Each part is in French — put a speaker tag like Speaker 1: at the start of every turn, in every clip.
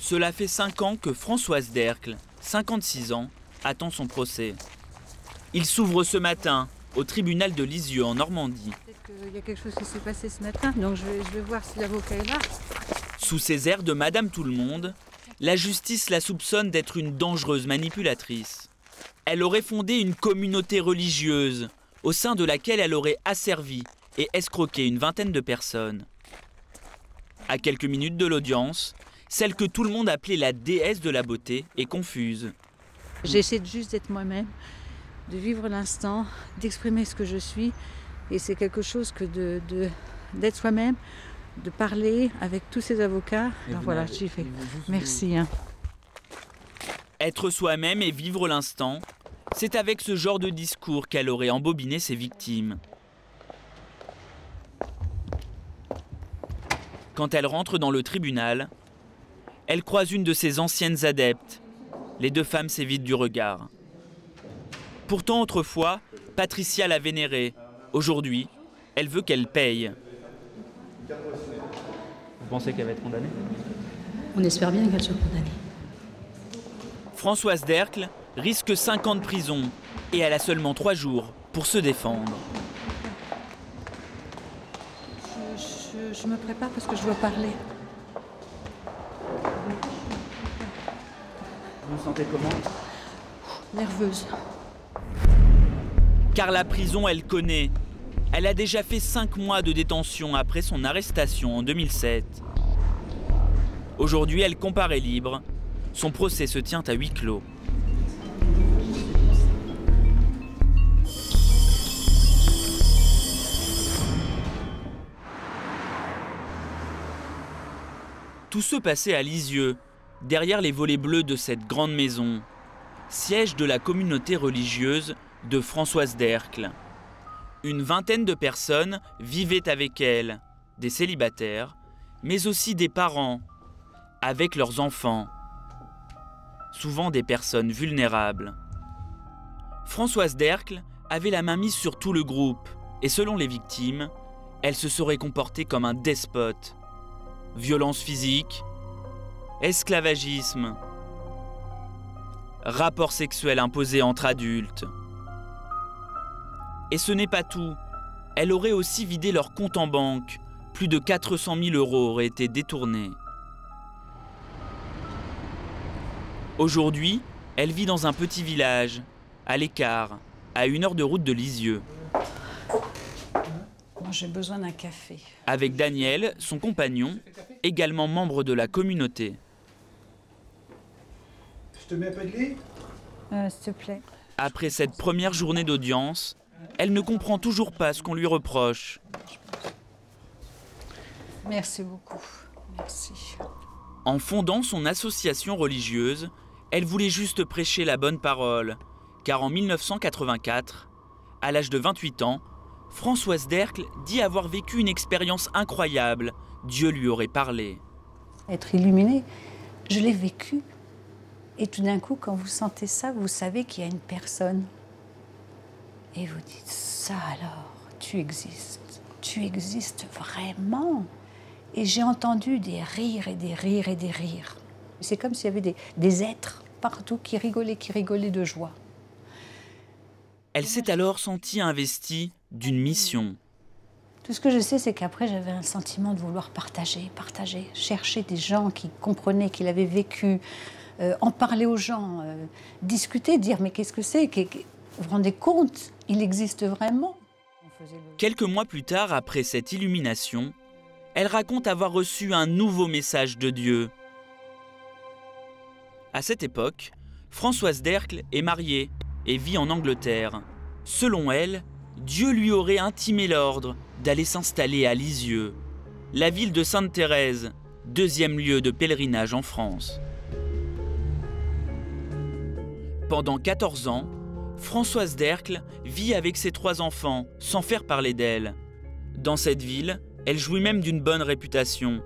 Speaker 1: Cela fait 5 ans que Françoise Derckle, 56 ans, attend son procès. Il s'ouvre ce matin au tribunal de Lisieux en Normandie.
Speaker 2: Peut-être qu'il y a quelque chose qui s'est passé ce matin, donc je vais voir si l'avocat est là.
Speaker 1: Sous ses airs de Madame Tout-le-Monde, la justice la soupçonne d'être une dangereuse manipulatrice. Elle aurait fondé une communauté religieuse au sein de laquelle elle aurait asservi et escroqué une vingtaine de personnes. À quelques minutes de l'audience, celle que tout le monde appelait la déesse de la beauté est confuse.
Speaker 2: J'essaie juste d'être moi-même, de vivre l'instant, d'exprimer ce que je suis. Et c'est quelque chose que d'être soi-même, de parler avec tous ces avocats. Alors voilà, j'y fais. Merci.
Speaker 1: Être soi-même et vivre l'instant, c'est avec ce genre de discours qu'elle aurait embobiné ses victimes. Quand elle rentre dans le tribunal, elle croise une de ses anciennes adeptes. Les deux femmes s'évitent du regard. Pourtant, autrefois, Patricia l'a vénérée. Aujourd'hui, elle veut qu'elle paye. Vous pensez qu'elle va être condamnée?
Speaker 3: On espère bien qu'elle soit condamnée.
Speaker 1: Françoise Derckle risque 5 ans de prison et elle a seulement 3 jours pour se défendre.
Speaker 2: Je me prépare parce que je dois parler.
Speaker 1: Vous vous sentez comment?
Speaker 2: Nerveuse.
Speaker 1: Car la prison, elle connaît. Elle a déjà fait 5 mois de détention après son arrestation en 2007. Aujourd'hui, elle comparaît libre. Son procès se tient à huis clos. Tout se passait à Lisieux, derrière les volets bleus de cette grande maison, siège de la communauté religieuse de Françoise Derckle. Une vingtaine de personnes vivaient avec elle, des célibataires, mais aussi des parents, avec leurs enfants, souvent des personnes vulnérables. Françoise Derckle avait la main mise sur tout le groupe, et selon les victimes, elle se serait comportée comme un despote. Violence physique, esclavagisme, rapports sexuels imposés entre adultes. Et ce n'est pas tout. Elle aurait aussi vidé leur compte en banque. Plus de 400 000 € auraient été détournés. Aujourd'hui, elle vit dans un petit village, à l'écart, à 1 heure de route de Lisieux.
Speaker 2: J'ai besoin d'un café.
Speaker 1: Avec Daniel, son compagnon, également membre de la communauté.
Speaker 4: Je te mets un peu de lait?
Speaker 2: S'il te plaît.
Speaker 1: Après cette première journée d'audience, elle ne comprend toujours pas ce qu'on lui reproche.
Speaker 2: Merci beaucoup. Merci.
Speaker 1: En fondant son association religieuse, elle voulait juste prêcher la bonne parole. Car en 1984, à l'âge de 28 ans, Françoise Derckle dit avoir vécu une expérience incroyable. Dieu lui aurait parlé.
Speaker 3: Être illuminé, je l'ai vécu. Et tout d'un coup, quand vous sentez ça, vous savez qu'il y a une personne. Et vous dites, ça alors, tu existes vraiment. Et j'ai entendu des rires et des rires et des rires. C'est comme s'il y avait des êtres partout qui rigolaient de joie.
Speaker 1: Elle s'est alors sentie investie d'une mission.
Speaker 3: Tout ce que je sais, c'est qu'après, j'avais un sentiment de vouloir partager, chercher des gens qui comprenaient, qui l'avaient vécu, en parler aux gens, discuter, dire mais qu'est-ce que c'est? Vous vous rendez compte? Il existe vraiment?
Speaker 1: Quelques mois plus tard, après cette illumination, elle raconte avoir reçu un nouveau message de Dieu. À cette époque, Françoise Derckle est mariée et vit en Angleterre. Selon elle, Dieu lui aurait intimé l'ordre d'aller s'installer à Lisieux, la ville de Sainte-Thérèse, 2e lieu de pèlerinage en France. Pendant 14 ans, Françoise Derckle vit avec ses 3 enfants sans faire parler d'elle. Dans cette ville, elle jouit même d'une bonne réputation.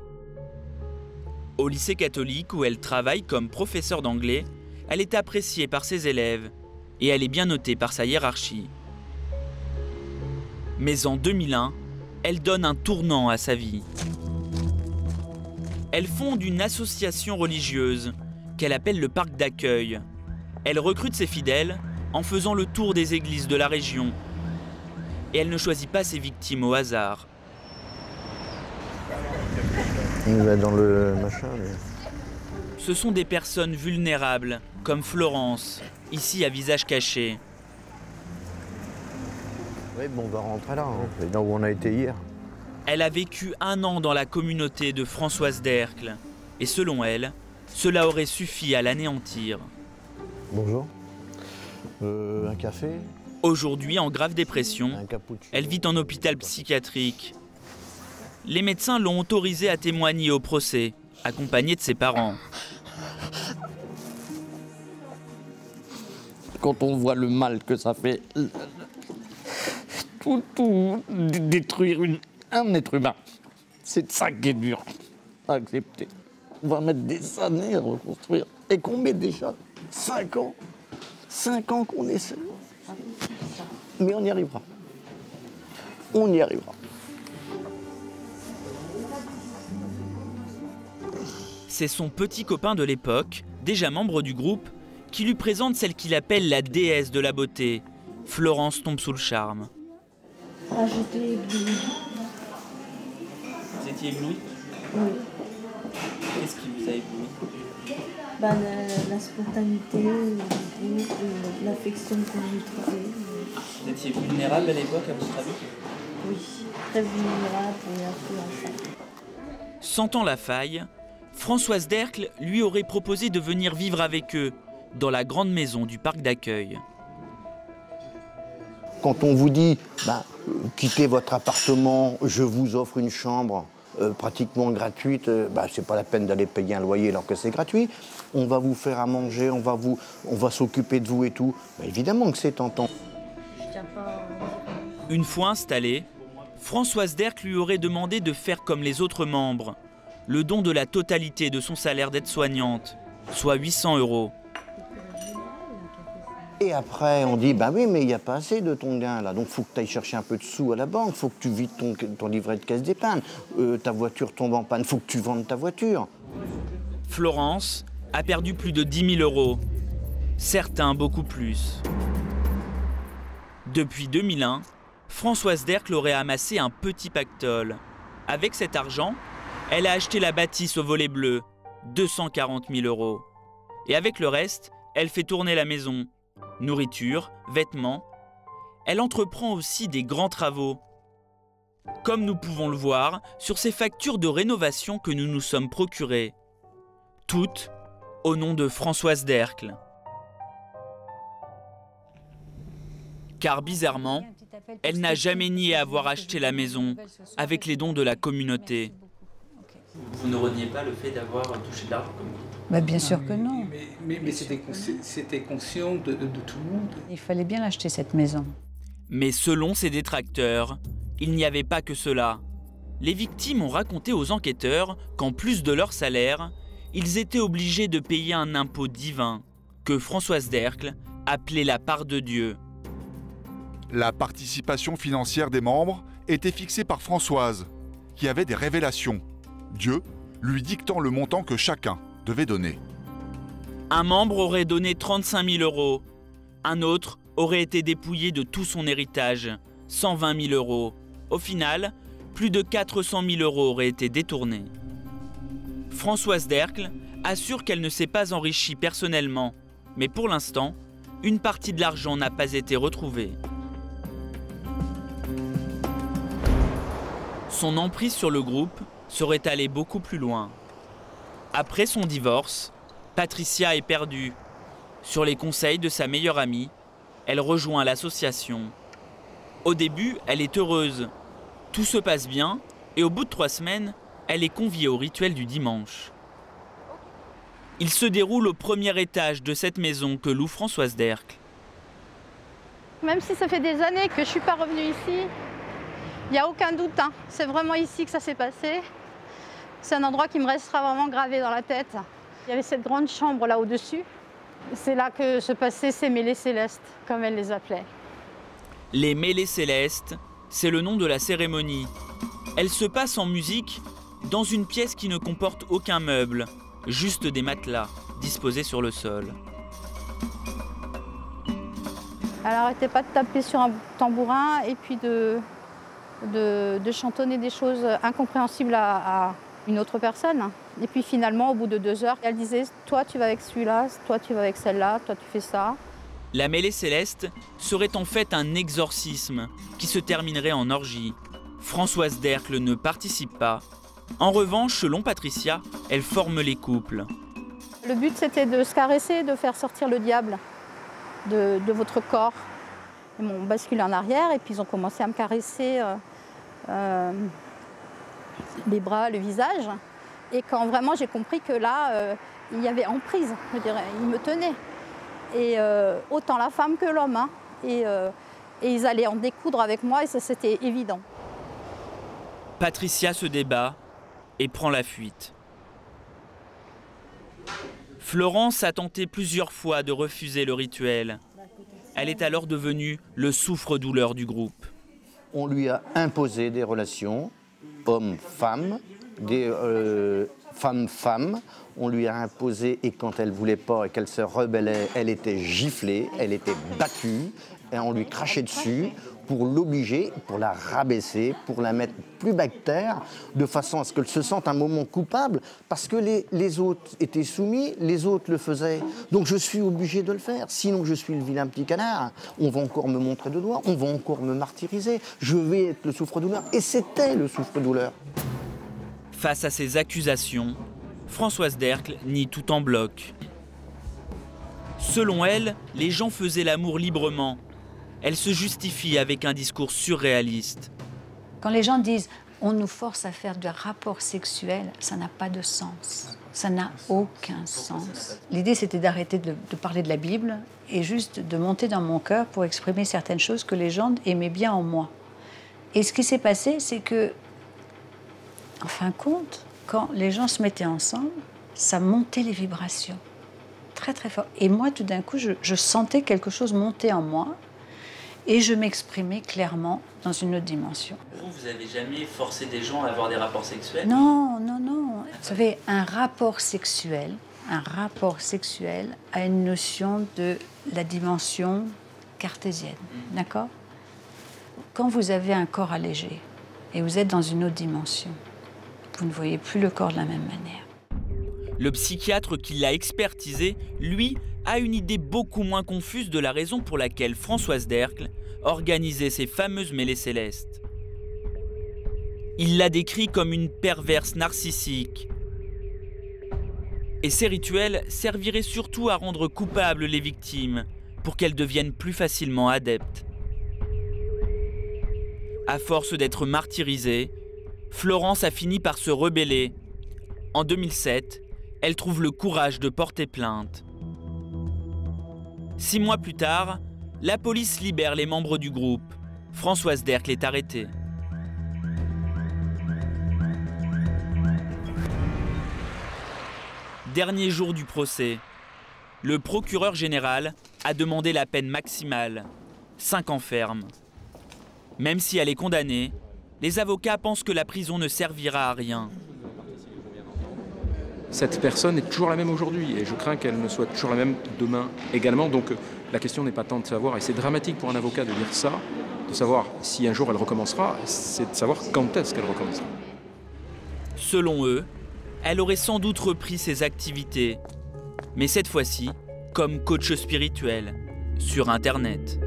Speaker 1: Au lycée catholique où elle travaille comme professeure d'anglais, elle est appréciée par ses élèves et elle est bien notée par sa hiérarchie. Mais en 2001, elle donne un tournant à sa vie. Elle fonde une association religieuse qu'elle appelle le parc d'accueil. Elle recrute ses fidèles en faisant le tour des églises de la région. Et elle ne choisit pas ses victimes au hasard.
Speaker 4: Il va dans le machin. Mais...
Speaker 1: Ce sont des personnes vulnérables, comme Florence, ici à visage caché.
Speaker 4: Oui, bon, on va rentrer là, hein. C'est là où on a été hier.
Speaker 1: Elle a vécu 1 an dans la communauté de Françoise d'Ercle. Et selon elle, cela aurait suffi à l'anéantir.
Speaker 4: Bonjour. Un café?
Speaker 1: Aujourd'hui, en grave dépression,
Speaker 4: Un cappuccino.
Speaker 1: elle vit en hôpital psychiatrique. Les médecins l'ont autorisée à témoigner au procès, accompagnée de ses parents.
Speaker 5: Quand on voit le mal que ça fait, tout détruire un être humain, c'est ça qui est dur à accepter. On va mettre des années à reconstruire. Et qu'on met déjà 5 ans. 5 ans qu'on essaie. Mais on y arrivera. On y arrivera.
Speaker 1: C'est son petit copain de l'époque, déjà membre du groupe, qui lui présente celle qu'il appelle la déesse de la beauté. Florence tombe sous le charme.
Speaker 3: Ah, j'étais éblouie.
Speaker 1: Vous étiez ébloui?
Speaker 3: Oui.
Speaker 1: Qu'est-ce qui vous a ébloui?
Speaker 3: Bah, la spontanéité, l'affection qu'on lui trouvait.
Speaker 1: Vous étiez vulnérable à l'époque, à votre avis?
Speaker 3: Oui, très vulnérable et un peu enfant.
Speaker 1: Sentant la faille, Françoise d'Ercle lui aurait proposé de venir vivre avec eux dans la grande maison du parc d'accueil.
Speaker 4: Quand on vous dit, quittez votre appartement, je vous offre une chambre pratiquement gratuite, c'est pas la peine d'aller payer un loyer alors que c'est gratuit. On va vous faire à manger, on va s'occuper de vous et tout. Évidemment que c'est tentant.
Speaker 1: Une fois installée, Françoise d'Ercle lui aurait demandé de faire comme les autres membres, le don de la totalité de son salaire d'aide-soignante, soit 800 €.
Speaker 4: Et après, on dit, oui, mais il n'y a pas assez de ton gain, là. Donc, il faut que tu ailles chercher un peu de sous à la banque. Il faut que tu vides ton livret de caisse d'épargne. Ta voiture tombe en panne. Il faut que tu vendes ta voiture.
Speaker 1: Florence a perdu plus de 10 000 €. Certains beaucoup plus. Depuis 2001, Françoise d'Ercle aurait amassé un petit pactole. Avec cet argent, elle a acheté la bâtisse au volet bleu, 240 000 €. Et avec le reste, elle fait tourner la maison. Nourriture, vêtements. Elle entreprend aussi des grands travaux. Comme nous pouvons le voir sur ces factures de rénovation que nous nous sommes procurées. Toutes au nom de Françoise d'Ercle. Car bizarrement, elle n'a jamais nié avoir acheté la maison avec les dons de la communauté. Vous ne reniez pas le fait d'avoir touché de l'argent comme vous?
Speaker 3: Bien sûr que non.
Speaker 6: Mais c'était conscient de tout le monde.
Speaker 3: Il fallait bien acheter cette maison.
Speaker 1: Mais selon ses détracteurs, il n'y avait pas que cela. Les victimes ont raconté aux enquêteurs qu'en plus de leur salaire, ils étaient obligés de payer un impôt divin, que Françoise d'Ercle appelait la part de Dieu.
Speaker 7: La participation financière des membres était fixée par Françoise, qui avait des révélations. Dieu lui dictant le montant que chacun devait donner.
Speaker 1: Un membre aurait donné 35 000 €. Un autre aurait été dépouillé de tout son héritage, 120 000 €. Au final, plus de 400 000 € auraient été détournés. Françoise d'Ercle assure qu'elle ne s'est pas enrichie personnellement, mais pour l'instant, une partie de l'argent n'a pas été retrouvée. Son emprise sur le groupe serait allée beaucoup plus loin. Après son divorce, Patricia est perdue. Sur les conseils de sa meilleure amie, elle rejoint l'association. Au début, elle est heureuse. Tout se passe bien et au bout de 3 semaines, elle est conviée au rituel du dimanche. Il se déroule au premier étage de cette maison que loue Françoise d'Ercle.
Speaker 8: Même si ça fait des années que je ne suis pas revenue ici, il n'y a aucun doute, c'est vraiment ici que ça s'est passé. C'est un endroit qui me restera vraiment gravé dans la tête. Il y avait cette grande chambre là au-dessus. C'est là que se passaient ces mêlées célestes, comme elle les appelait.
Speaker 1: Les mêlées célestes, c'est le nom de la cérémonie. Elle se passe en musique dans une pièce qui ne comporte aucun meuble, juste des matelas disposés sur le sol.
Speaker 8: Elle n'arrêtait pas de taper sur un tambourin et puis de chantonner des choses incompréhensibles à une autre personne. Et puis finalement, au bout de 2 heures, elle disait « toi tu vas avec celui-là, toi tu vas avec celle-là, toi tu fais ça ».
Speaker 1: La mêlée céleste serait en fait un exorcisme qui se terminerait en orgie. Françoise Dercle ne participe pas. En revanche, selon Patricia, elle forme les couples.
Speaker 8: Le but c'était de se caresser, de faire sortir le diable de votre corps. Ils m'ont basculé en arrière et puis ils ont commencé à me caresser les bras, le visage. Et quand vraiment j'ai compris que là, il y avait emprise, je dirais, ils me tenaient. Et autant la femme que l'homme. Hein. Et ils allaient en découdre avec moi et ça c'était évident.
Speaker 1: Patricia se débat et prend la fuite. Florence a tenté plusieurs fois de refuser le rituel. Elle est alors devenue le souffre-douleur du groupe.
Speaker 4: On lui a imposé des relations homme-femme, des femme-femme. On lui a imposé, et quand elle ne voulait pas et qu'elle se rebellait, elle était giflée, elle était battue, et on lui crachait dessus pour l'obliger, pour la rabaisser, pour la mettre plus bas que terre, de façon à ce qu'elle se sente un moment coupable, parce que les autres étaient soumis, les autres le faisaient. Donc je suis obligé de le faire, sinon je suis le vilain petit canard. On va encore me montrer de doigts, on va encore me martyriser, je vais être le souffre-douleur. Et c'était le souffre-douleur.
Speaker 1: Face à ces accusations, Françoise Dercle nie tout en bloc. Selon elle, les gens faisaient l'amour librement. Elle se justifie avec un discours surréaliste.
Speaker 3: Quand les gens disent « on nous force à faire des rapports sexuels », ça n'a pas de sens. Ça n'a aucun sens. L'idée, c'était d'arrêter de parler de la Bible et juste de monter dans mon cœur pour exprimer certaines choses que les gens aimaient bien en moi. Et ce qui s'est passé, c'est que, en fin de compte, quand les gens se mettaient ensemble, ça montait les vibrations. Très, très fort. Et moi, tout d'un coup, je sentais quelque chose monter en moi. Et je m'exprimais clairement dans une autre dimension.
Speaker 1: Vous n'avez jamais forcé des gens à avoir des rapports sexuels?
Speaker 3: Non, non, non. Vous savez, un rapport sexuel a une notion de la dimension cartésienne, d'accord? Quand vous avez un corps allégé et vous êtes dans une autre dimension, vous ne voyez plus le corps de la même manière.
Speaker 1: Le psychiatre qui l'a expertisé, lui, a une idée beaucoup moins confuse de la raison pour laquelle Françoise Dercle organisait ces fameuses mêlées célestes. Il l'a décrit comme une perverse narcissique. Et ces rituels serviraient surtout à rendre coupables les victimes, pour qu'elles deviennent plus facilement adeptes. À force d'être martyrisée, Florence a fini par se rebeller. En 2007, elle trouve le courage de porter plainte. 6 mois plus tard, la police libère les membres du groupe. Françoise Dercle est arrêtée. Dernier jour du procès. Le procureur général a demandé la peine maximale, 5 ans ferme. Même si elle est condamnée, les avocats pensent que la prison ne servira à rien.
Speaker 9: Cette personne est toujours la même aujourd'hui et je crains qu'elle ne soit toujours la même demain également. Donc la question n'est pas tant de savoir, et c'est dramatique pour un avocat de dire ça, de savoir si un jour elle recommencera, c'est de savoir quand est-ce qu'elle recommencera.
Speaker 1: Selon eux, elle aurait sans doute repris ses activités, mais cette fois-ci comme coach spirituel sur Internet.